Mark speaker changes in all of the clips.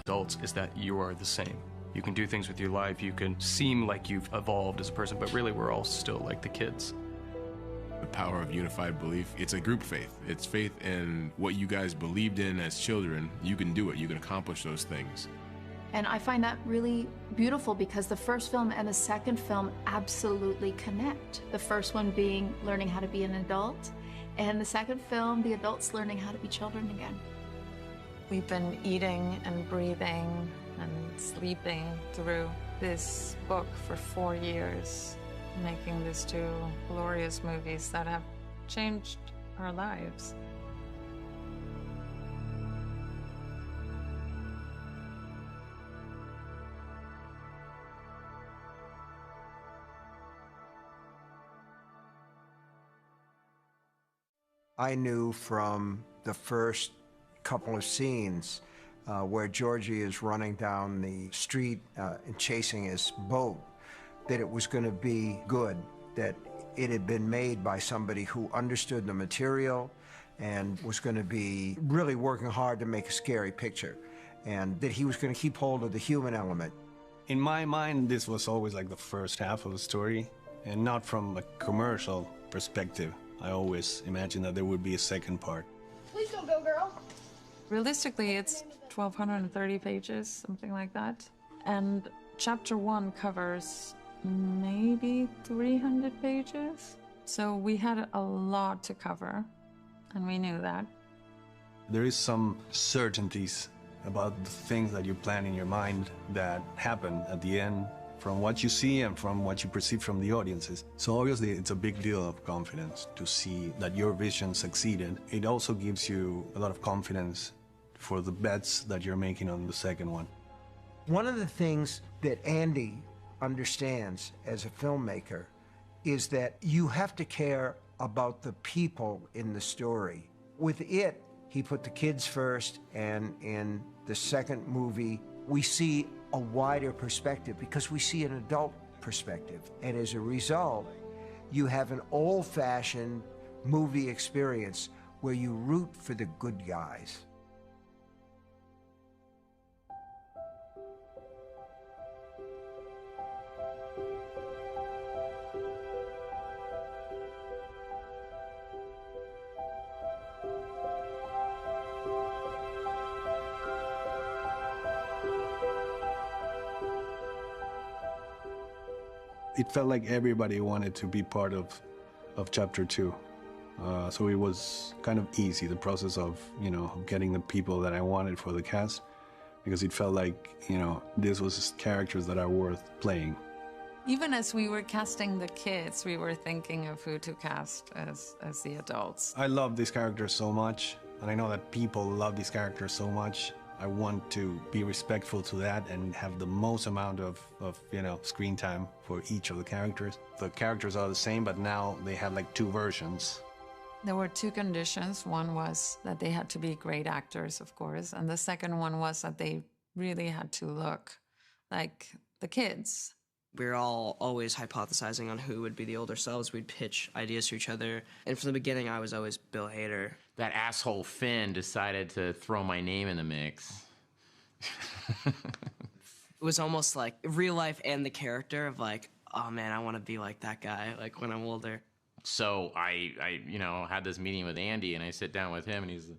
Speaker 1: Adults is that you are the same. You can do things with your life, you can seem like you've evolved as a person, but really we're all still like the kids.
Speaker 2: The power of unified belief, it's a group faith. It's faith in what you guys believed in as children. You can do it, you can accomplish those things.
Speaker 3: And I find that really beautiful because the first film and the second film absolutely connect. The first one being learning how to be an adult, and the second film, the adults learning how to be children again.
Speaker 4: We've been eating and breathing and sleeping through this book for 4 years, making these two glorious movies that have changed our lives.
Speaker 5: I knew from the first couple of scenes where Georgie is running down the street and chasing his boat, that it was going to be good, that it had been made by somebody who understood the material and was going to be really working hard to make a scary picture, and that he was going to keep hold of the human element.
Speaker 6: In my mind, this was always like the first half of the story, and not from a commercial perspective. I always imagined that there would be a second part.
Speaker 7: Please don't go, girl.
Speaker 4: Realistically, it's 1,230 pages, something like that. And chapter 1 covers maybe 300 pages. So we had a lot to cover, and we knew that.
Speaker 6: There is some certainties about the things that you plan in your mind that happen at the end from what you see and from what you perceive from the audiences. So obviously it's a big deal of confidence to see that your vision succeeded. It also gives you a lot of confidence for the bets that you're making on the second one.
Speaker 5: One of the things that Andy understands as a filmmaker is that you have to care about the people in the story. With it, he put the kids first, and in the second movie, we see a wider perspective because we see an adult perspective. And as a result, you have an old-fashioned movie experience where you root for the good guys.
Speaker 6: It felt like everybody wanted to be part of chapter 2. So it was kind of easy, the process of, getting the people that I wanted for the cast, because it felt like, this was characters that are worth playing.
Speaker 4: Even as we were casting the kids, we were thinking of who to cast as the adults.
Speaker 6: I love these characters so much, and I know that people love these characters so much. I want to be respectful to that and have the most amount of screen time for each of the characters. The characters are the same, but now they have like 2 versions.
Speaker 4: There were 2 conditions. One was that they had to be great actors, of course, and the second one was that they really had to look like the kids.
Speaker 8: We were all always hypothesizing on who would be the older selves. We'd pitch ideas to each other. And from the beginning, I was always Bill Hader.
Speaker 9: That asshole Finn decided to throw my name in the mix.
Speaker 8: It was almost like real life and the character of like, oh man, I want to be like that guy, like when I'm older.
Speaker 9: So I had this meeting with Andy, and I sit down with him, and he's, do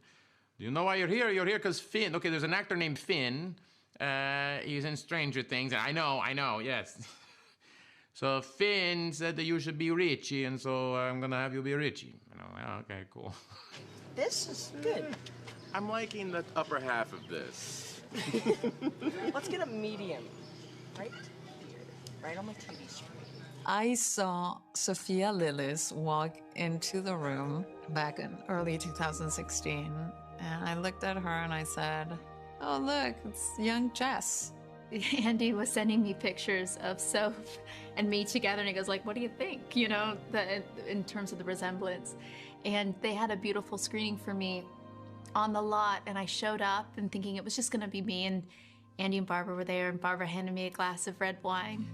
Speaker 9: you know why you're here? You're here because Finn. Okay, there's an actor named Finn. He's in Stranger Things. I know, yes. So Finn said that you should be Richie, and so I'm gonna have you be Richie. Okay, cool.
Speaker 7: This is good.
Speaker 2: I'm liking the upper half of this.
Speaker 7: Let's get a medium. Right here. Right on my TV screen.
Speaker 4: I saw Sophia Lillis walk into the room back in early 2016, and I looked at her and I said, oh, look, it's young Jess.
Speaker 3: Andy was sending me pictures of Soph and me together, and he goes like, what do you think, in terms of the resemblance? And they had a beautiful screening for me on the lot, and I showed up and thinking it was just gonna be me, and Andy and Barbara were there, and Barbara handed me a glass of red wine.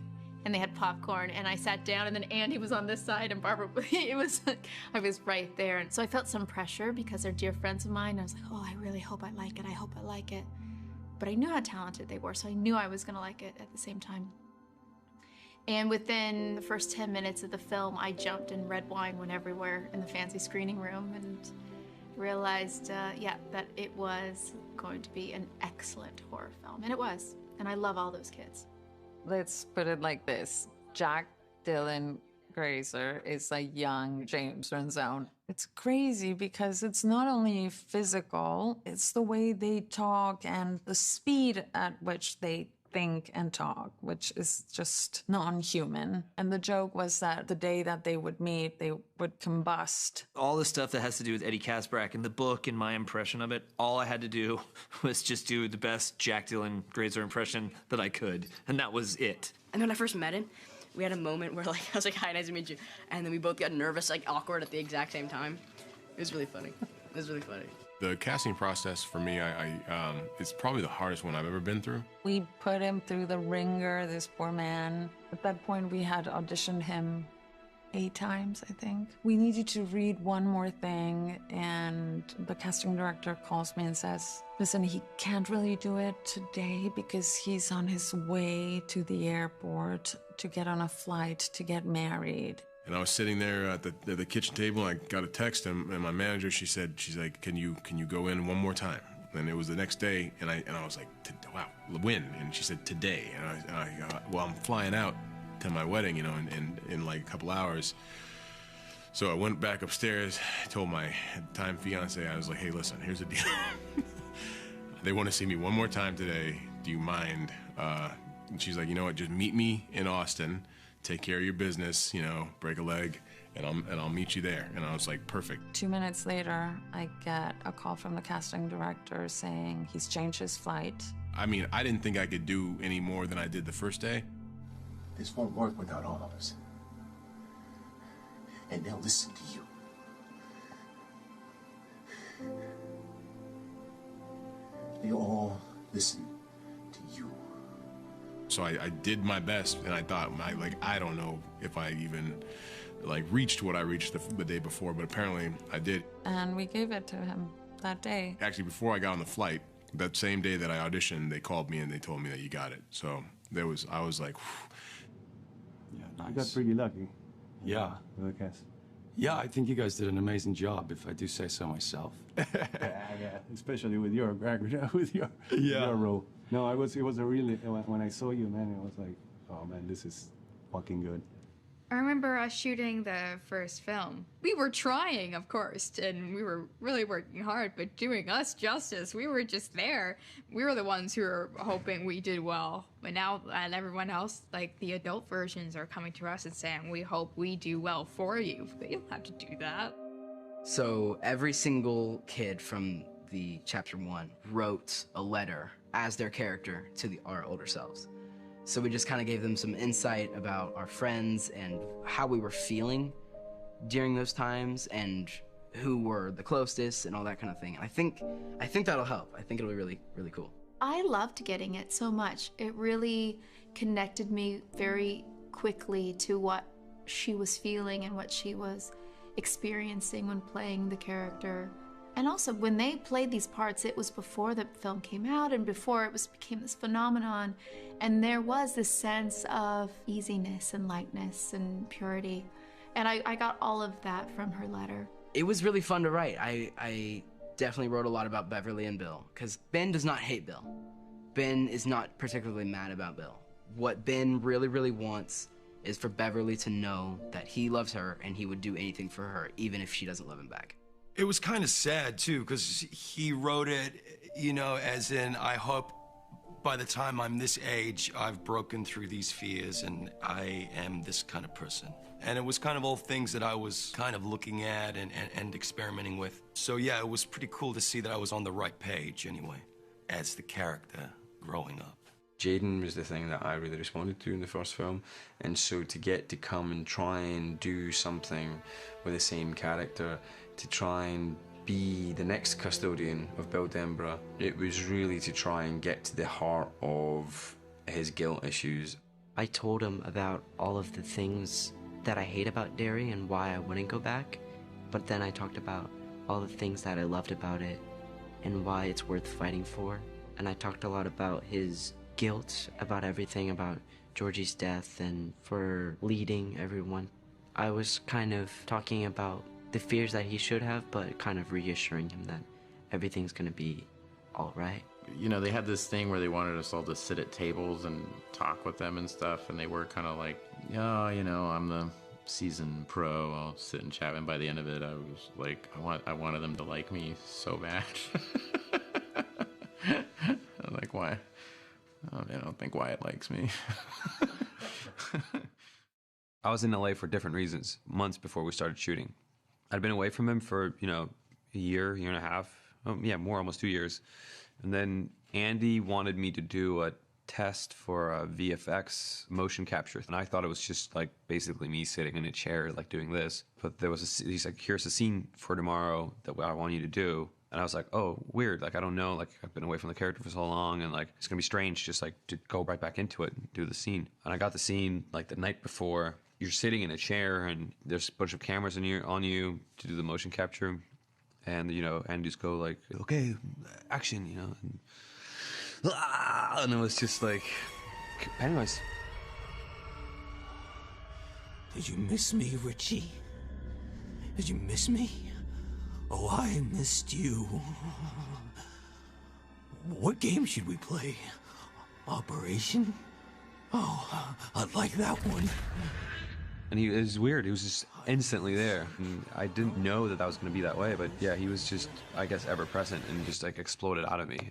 Speaker 3: and they had popcorn, and I sat down, and then Andy was on this side, and Barbara, I was right there. And so I felt some pressure because they're dear friends of mine. I was like, oh, I really hope I like it. I hope I like it. But I knew how talented they were, so I knew I was gonna like it at the same time. And within the first 10 minutes of the film, I jumped and red wine went everywhere in the fancy screening room and realized, that it was going to be an excellent horror film. And it was. And I love all those kids.
Speaker 4: Let's put it like this. Jack Dylan Grazer is a young James Ransone. It's crazy because it's not only physical, it's the way they talk and the speed at which they think and talk, which is just non-human. And the joke was that the day that they would meet, they would combust.
Speaker 10: All the stuff that has to do with Eddie Kaspbrak in the book and my impression of it, all I had to do was just do the best Jack Dylan Grazer impression that I could, and that was it.
Speaker 8: And when I first met him, we had a moment where I was like, hi, nice to meet you. And then we both got nervous, awkward at the exact same time. It was really funny. It was really funny.
Speaker 2: The casting process for me, it's probably the hardest one I've ever been through.
Speaker 4: We put him through the ringer, this poor man. At that point, we had auditioned him 8 times, I think. We needed to read one more thing, and the casting director calls me and says, listen, he can't really do it today because he's on his way to the airport to get on a flight to get married.
Speaker 2: And I was sitting there at the kitchen table, and I got a text, and my manager, she's like, can you go in one more time? And it was the next day, and I was like, wow, when? And she said, today. And I'm flying out to my wedding, in like a couple hours. So I went back upstairs, told my time fiance, I was like, hey, listen, here's the deal. They want to see me one more time today. Do you mind? And she's like, you know what, just meet me in Austin. Take care of your business, break a leg, and I'll meet you there. And I was like, perfect.
Speaker 4: 2 minutes later, I get a call from the casting director saying he's changed his flight.
Speaker 2: I mean, I didn't think I could do any more than I did the first day.
Speaker 11: This won't work without all of us. And they'll listen to you. They all listen to you.
Speaker 2: So I did my best, and I thought, I don't know if I even reached what I reached the day before, but apparently I did.
Speaker 4: And we gave it to him that day.
Speaker 2: Actually, before I got on the flight, that same day that I auditioned, they called me and they told me that you got it. So I was like, whew.
Speaker 12: Yeah, nice. You got pretty lucky.
Speaker 13: Yeah.
Speaker 12: With the cast.
Speaker 13: Yeah, I think you guys did an amazing job, if I do say so myself.
Speaker 12: Yeah, especially with your role. No, it was a really, when I saw you, man, it was like, oh man, this is fucking good.
Speaker 14: I remember us shooting the first film. We were trying, of course, and we were really working hard, but doing us justice, we were just there. We were the ones who were hoping we did well. But now, and everyone else, the adult versions are coming to us and saying, we hope we do well for you. But you don't have to do that.
Speaker 8: So every single kid from the chapter 1 wrote a letter as their character to our older selves. So we just kind of gave them some insight about our friends and how we were feeling during those times and who were the closest and all that kind of thing. And I think that'll help. I think it'll be really, really cool.
Speaker 3: I loved getting it so much. It really connected me very quickly to what she was feeling and what she was experiencing when playing the character. And also, when they played these parts, it was before the film came out and before it became this phenomenon. And there was this sense of easiness and lightness and purity. And I got all of that from her letter.
Speaker 8: It was really fun to write. I definitely wrote a lot about Beverly and Bill, because Ben does not hate Bill. Ben is not particularly mad about Bill. What Ben really, really wants is for Beverly to know that he loves her and he would do anything for her, even if she doesn't love him back.
Speaker 13: It was kind of sad, too, because he wrote it, as in, I hope by the time I'm this age, I've broken through these fears and I am this kind of person. And it was kind of all things that I was kind of looking at and experimenting with. So yeah, it was pretty cool to see that I was on the right page anyway, as the character growing up.
Speaker 15: Jaden was the thing that I really responded to in the first film, and so to get to come and try and do something with the same character, to try and be the next custodian of Bill Denborough, it was really to try and get to the heart of his guilt issues.
Speaker 16: I told him about all of the things that I hate about Derry and why I wouldn't go back, but then I talked about all the things that I loved about it and why it's worth fighting for. And I talked a lot about his guilt, about everything, about Georgie's death and for leading everyone. I was kind of talking about the fears that he should have, but kind of reassuring him that everything's gonna be all right.
Speaker 9: You know, they had this thing where they wanted us all to sit at tables and talk with them and stuff, and they were kind of like, oh, you know, I'm the seasoned pro, I'll sit and chat. And by the end of it, I was like, I wanted them to like me so bad. I'm like, why? I don't think Wyatt likes me.
Speaker 17: I was in LA for different reasons, months before we started shooting. I'd been away from him for, you know, a year and a half. Oh, yeah, more, almost 2 years. And then Andy wanted me to do a test for a VFX motion capture. And I thought it was just like basically me sitting in a chair, like doing this. But there was he's like, here's a scene for tomorrow that I want you to do. And I was like, oh, weird. Like, I don't know. Like, I've been away from the character for so long. And like, it's going to be strange just like to go right back into it and do the scene. And I got the scene like the night before. You're sitting in a chair and there's a bunch of cameras on you to do the motion capture. And, you know, and just go like, okay, action, you know. And it was just like, Pennywise.
Speaker 18: Did you miss me, Richie? Did you miss me? Oh, I missed you. What game should we play? Operation? Oh, I'd like that one.
Speaker 17: And it was weird. He was just instantly there. And I didn't know that was going to be that way, but yeah, he was just, I guess, ever present and just like exploded out of me.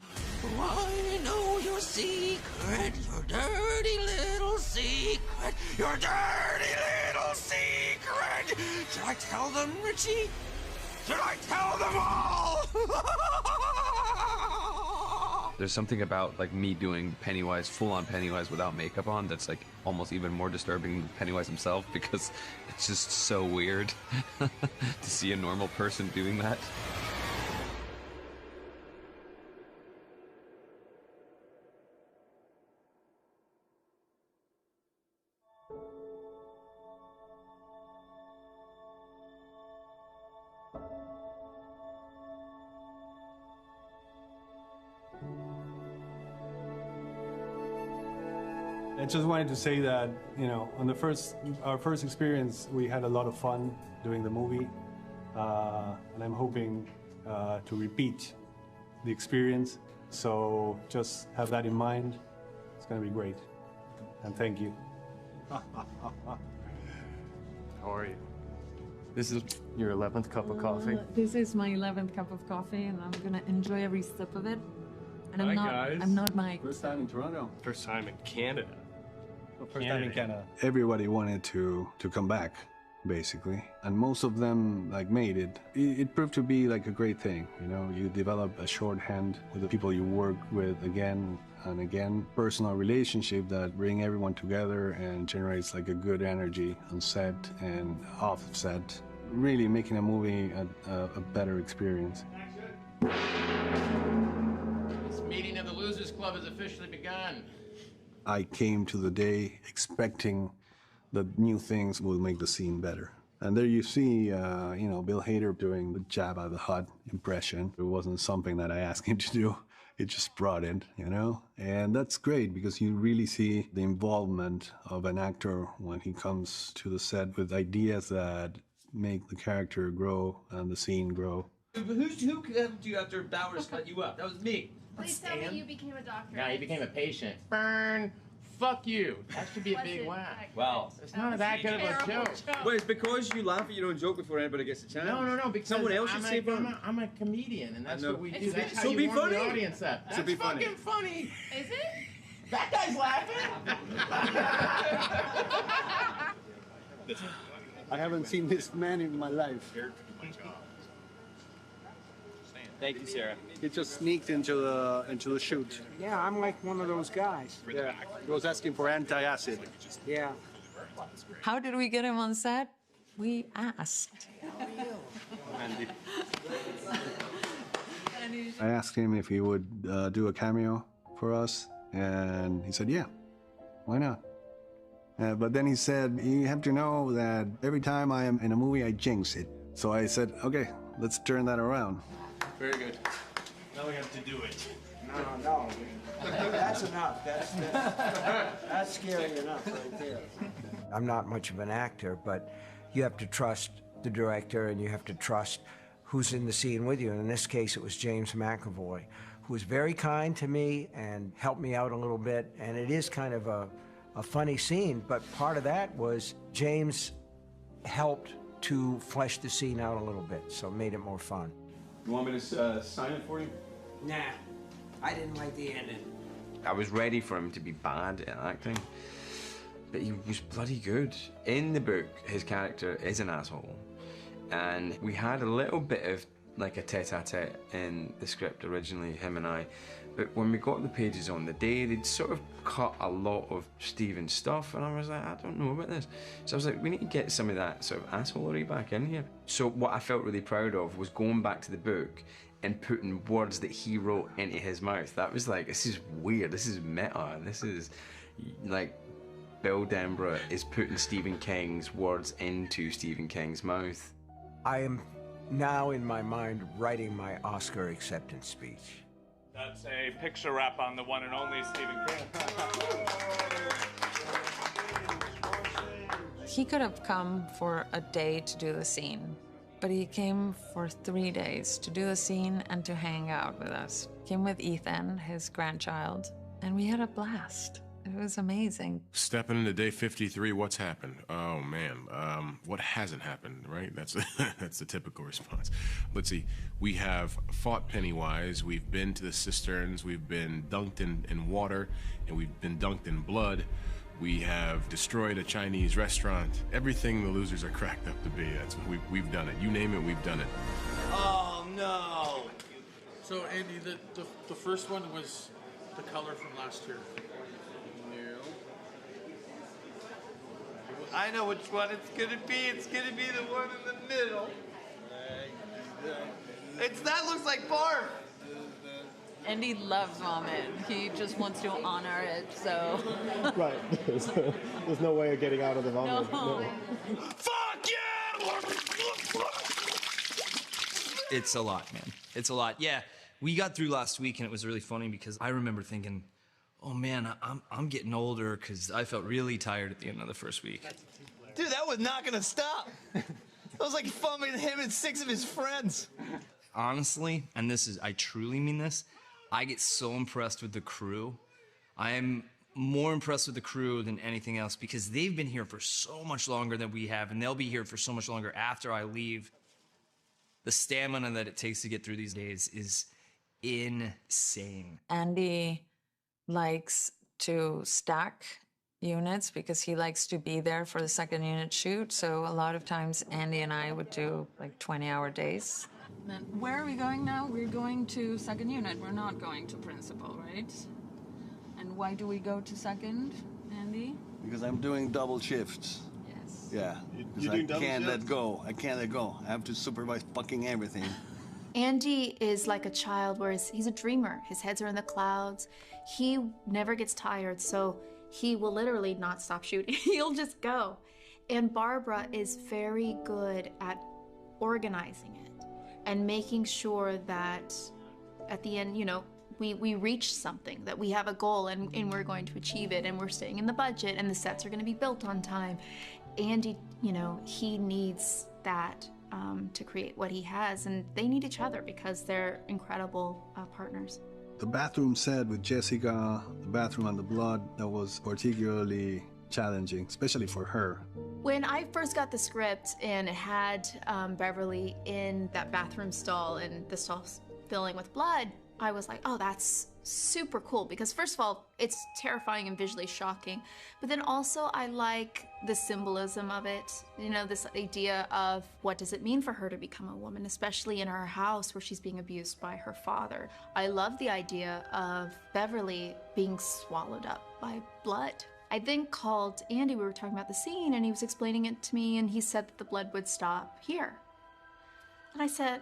Speaker 18: Oh, I know your secret, your dirty little secret, your dirty little secret. Should I tell them, Richie? Should I tell them all?
Speaker 17: There's something about like me doing Pennywise, full-on Pennywise without makeup on that's like almost even more disturbing than Pennywise himself, because it's just so weird to see a normal person doing that.
Speaker 12: I just wanted to say that, you know, on our first experience, we had a lot of fun doing the movie, and I'm hoping to repeat the experience. So just have that in mind. It's going to be great, and thank you.
Speaker 1: How are you? This is your 11th cup of coffee.
Speaker 4: This is my 11th cup of coffee, and I'm gonna enjoy every sip of it. And
Speaker 12: Hi, guys.
Speaker 4: I'm not Mike.
Speaker 12: First time in Toronto.
Speaker 1: First time in Canada.
Speaker 12: First time in Canada.
Speaker 6: Everybody wanted to come back, basically, and most of them like made it. It proved to be like a great thing. You know, you develop a shorthand with the people you work with again and again, personal relationship that bring everyone together and generates like a good energy on set and off set, really making a movie a better experience.
Speaker 9: This meeting of the Losers Club has officially begun.
Speaker 6: I came to the day expecting that new things will make the scene better. And there you see, you know, Bill Hader doing the Jabba the Hutt impression. It wasn't something that I asked him to do. It just brought it, you know? And that's great because you really see the involvement of an actor when he comes to the set with ideas that make the character grow and the scene grow.
Speaker 10: Who helped you after Bowers cut you up? That was me.
Speaker 19: Please tell me you became a doctor.
Speaker 9: Yeah, he became a patient. Burn. Fuck you. That should be a big whack.
Speaker 10: Well,
Speaker 9: it's not that good of a joke.
Speaker 10: Wait, it's because you laugh at your own joke before anybody gets a chance.
Speaker 9: No, because
Speaker 10: someone else should say burn.
Speaker 9: I'm a comedian, and that's what we do. That's how
Speaker 10: So
Speaker 9: you
Speaker 10: be
Speaker 9: warm
Speaker 10: funny.
Speaker 9: the audience up. That's
Speaker 10: be funny.
Speaker 9: fucking funny.
Speaker 19: Is it?
Speaker 9: That guy's laughing.
Speaker 12: I haven't seen this man in my life.
Speaker 10: Thank you, Sarah.
Speaker 12: He just sneaked into the shoot.
Speaker 5: Yeah, I'm like one of those guys.
Speaker 12: Yeah, he was asking for anti-acid.
Speaker 5: Yeah.
Speaker 4: How did we get him on set? We asked.
Speaker 12: Andy.
Speaker 6: I asked him if he would do a cameo for us, and he said, yeah, why not? But then he said, you have to know that every time I am in a movie, I jinx it. So I said, okay, let's turn that around.
Speaker 9: Very good. Now we have to do it.
Speaker 5: No. That's enough. That's scary enough right there. I'm not much of an actor, but you have to trust the director and you have to trust who's in the scene with you. And in this case, it was James McAvoy, who was very kind to me and helped me out a little bit. And it is kind of a funny scene, but part of that was James helped to flesh the scene out a little bit, so it made it more fun.
Speaker 17: You want me to sign it for you?
Speaker 5: Nah, I didn't like the ending.
Speaker 15: I was ready for him to be bad at acting, but he was bloody good. In the book, his character is an asshole, and we had a little bit of like a tete-a-tete in the script originally, him and I, but when we got the pages on the day, they'd sort of cut a lot of Stephen's stuff, and I was like, I don't know about this. So I was like, we need to get some of that sort of assholery back in here. So what I felt really proud of was going back to the book and putting words that he wrote into his mouth. That was like, this is weird, this is meta, this is like Bill Denborough is putting Stephen King's words into Stephen King's mouth.
Speaker 5: I am now in my mind writing my Oscar acceptance speech.
Speaker 20: That's a picture wrap on the one and only Stephen King.
Speaker 4: He could have come for a day to do the scene, but he came for 3 days to do the scene and to hang out with us. Came with Ethan, his grandchild, and we had a blast. It was amazing.
Speaker 2: Stepping into day 53, what's happened? Oh man, what hasn't happened, right? That's that's the typical response. Let's see, we have fought Pennywise, we've been to the cisterns, we've been dunked in water, and we've been dunked in blood. We have destroyed a Chinese restaurant. Everything the losers are cracked up to be, that's what we've done it. You name it, we've done it.
Speaker 21: Oh no!
Speaker 22: So Andy, the first one was the color from last year.
Speaker 21: I know which one it's gonna be. It's gonna be the one in the middle. That looks like barf.
Speaker 23: Andy loves vomit. He just wants to honor it, so.
Speaker 24: Right. There's no way of getting out of the vomit.
Speaker 23: No.
Speaker 21: Fuck yeah!
Speaker 10: It's a lot, man. It's a lot. Yeah, we got through last week and it was really funny because I remember thinking, oh man, I'm getting older because I felt really tired at the end of the first week.
Speaker 21: Dude, that was not gonna stop. That was like fun with him and 6 of his friends.
Speaker 10: Honestly, and I truly mean this, I get so impressed with the crew. I am more impressed with the crew than anything else because they've been here for so much longer than we have, and they'll be here for so much longer after I leave. The stamina that it takes to get through these days is insane.
Speaker 4: Andy likes to stack units because he likes to be there for the second unit shoot. So a lot of times Andy and I would do like 20-hour days.
Speaker 23: Then where are we going now? We're going to second unit. We're not going to principal, right? And why do we go to second, Andy?
Speaker 6: Because I'm doing double shifts.
Speaker 23: Yes.
Speaker 6: Yeah.
Speaker 24: You're
Speaker 6: I
Speaker 24: doing double
Speaker 6: can't
Speaker 24: shifts?
Speaker 6: let go. I can't let go. I have to supervise fucking everything.
Speaker 3: Andy is like a child, whereas he's a dreamer. His heads are in the clouds. He never gets tired, so he will literally not stop shooting. He'll just go. And Barbara is very good at organizing it and making sure that at the end, you know, we reach something, that we have a goal and we're going to achieve it and we're staying in the budget and the sets are going to be built on time. Andy, you know, he needs that to create what he has, and they need each other because they're incredible partners.
Speaker 6: The bathroom set with Jessica, the bathroom and the blood, that was particularly challenging, especially for her.
Speaker 3: When I first got the script and it had Beverly in that bathroom stall and the stall filling with blood, I was like, oh, that's super cool, because first of all, it's terrifying and visually shocking, but then also I like the symbolism of it, you know, this idea of what does it mean for her to become a woman, especially in her house where she's being abused by her father. I love the idea of Beverly being swallowed up by blood. I then called Andy, we were talking about the scene, and he was explaining it to me, and he said that the blood would stop here. And I said,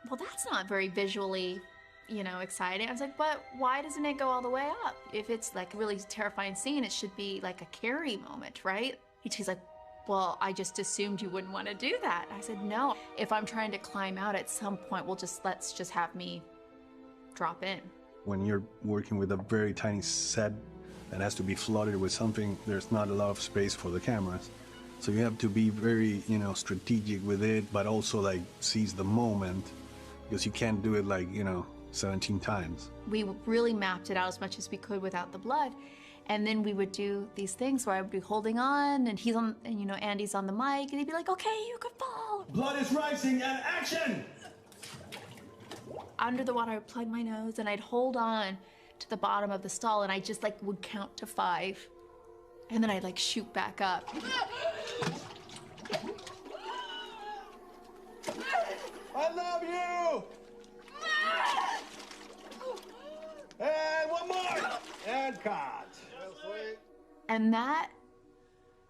Speaker 3: well, that's not very visually you know, exciting. I was like, but why doesn't it go all the way up? If it's like a really terrifying scene, it should be like a Carrie moment, right? He's like, well, I just assumed you wouldn't want to do that. I said, no. If I'm trying to climb out at some point, let's just have me drop in.
Speaker 6: When you're working with a very tiny set that has to be flooded with something, there's not a lot of space for the cameras. So you have to be very, you know, strategic with it, but also like seize the moment, because you can't do it like, you know, 17 times.
Speaker 3: We really mapped it out as much as we could without the blood. And then we would do these things where I would be holding on, and he's on, and you know, Andy's on the mic, and he'd be like, okay, you can fall.
Speaker 21: Blood is rising and action!
Speaker 3: Under the water, I would plug my nose, and I'd hold on to the bottom of the stall, and I just like would count to 5. And then I'd like shoot back up.
Speaker 21: I love you! And one more! And cut.
Speaker 3: And that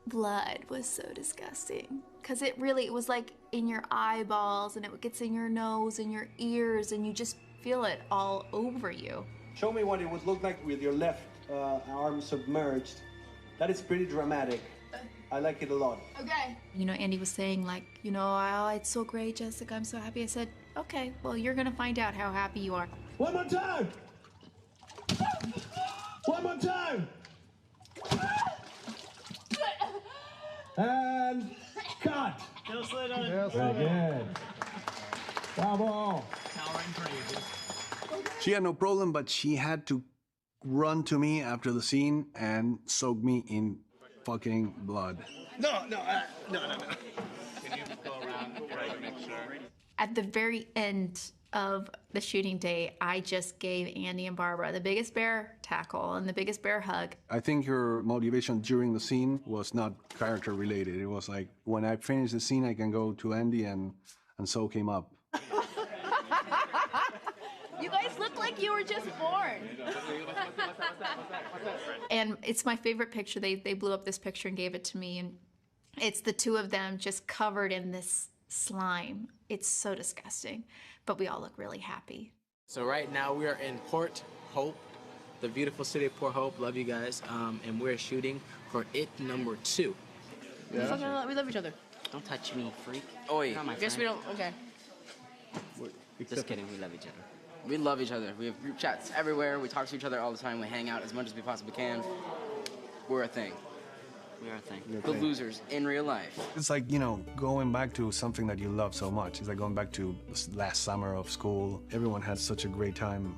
Speaker 3: blood was so disgusting. Because it was like in your eyeballs, and it gets in your nose and your ears, and you just feel it all over you.
Speaker 21: Show me what it would look like with your left arm submerged. That is pretty dramatic. I like it a lot.
Speaker 3: Okay. You know, Andy was saying like, you know, oh, it's so great, Jessica, I'm so happy. I said, okay, well, you're gonna find out how happy you are.
Speaker 21: One more time! One more time! And cut! Again. Bravo!
Speaker 6: She had no problem, but she had to run to me after the scene and soak me in fucking blood.
Speaker 21: No.
Speaker 20: Can you go around try to make sure?
Speaker 3: At the very end of the shooting day, I just gave Andy and Barbara the biggest bear tackle and the biggest bear hug.
Speaker 6: I think her motivation during the scene was not character related. It was like, when I finish the scene, I can go to Andy and soak him up.
Speaker 3: You guys look like you were just born. And it's my favorite picture. They blew up this picture and gave it to me, and it's the two of them just covered in this slime. It's so disgusting, but we all look really happy.
Speaker 7: So right now we are in Port Hope, the beautiful city of Port Hope. Love you guys. And we're shooting for It number 2.
Speaker 8: Yeah. We love each other.
Speaker 16: Don't touch me, freak.
Speaker 8: Oi.
Speaker 16: You're not my
Speaker 8: Guess
Speaker 16: friend.
Speaker 8: we don't. Okay.
Speaker 16: Just kidding, we love each other.
Speaker 8: We love each other. We have group chats everywhere. We talk to each other all the time. We hang out as much as we possibly can. We're a thing.
Speaker 16: We are a thing.
Speaker 8: The losers in real life.
Speaker 6: It's like, you know, going back to something that you love so much. It's like going back to last summer of school. Everyone had such a great time.